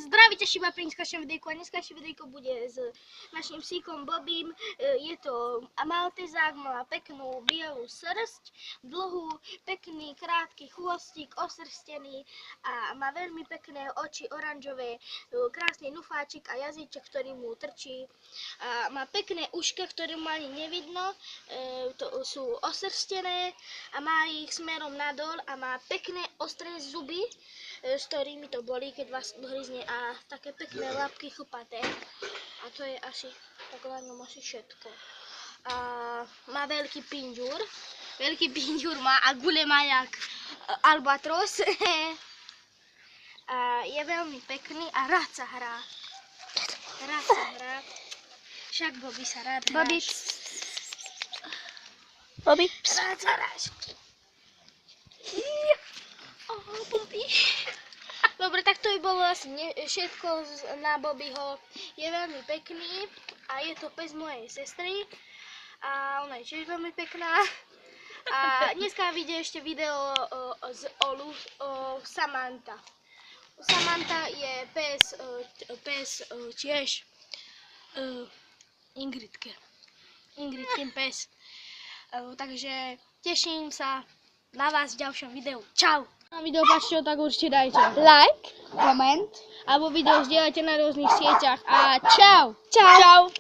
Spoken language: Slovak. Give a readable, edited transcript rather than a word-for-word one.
Zdravíte šiba pri dneskajšom videjku a dneskajšie videjko bude s našim psíkom Bobím. Je to maltezák, má peknú bielú srsť, dlhú, pekný, krátky chvostík, osrstený a má veľmi pekné oči oranžové, krásny nufáčik a jazyček, ktorý mu trčí. A má pekné uška, ktoré mu ani nevidno, to sú osrstené a má ich smerom nadol a má pekné ostré zuby, s ktorými to bolí, keď vás hryzne, a také pekné labky chlpaté. A to je asi, tak len asi všetko. A má veľký pinžúr. Veľký pinžúr má a gule má jak albatros. A je veľmi pekný a rád sa hrá. Rád sa hrá. Však Bobby sa rád hrá. Bobby. Rád sa hráš. Bobby. Dobre, tak to by bolo asi všetko na Bobbyho. Je veľmi pekný a je to pes mojej sestry. A ona je tiež veľmi pekná. A dneska vyjde ešte video z Olu o Samantha. Samantha je pes tiež Ingridkin pes. Takže teším sa na vás v ďalšom videu. Čau! Na video páčilo, tak určite dajte Like, koment. alebo video zdieľajte na rôznych sieťach a čau! Čau.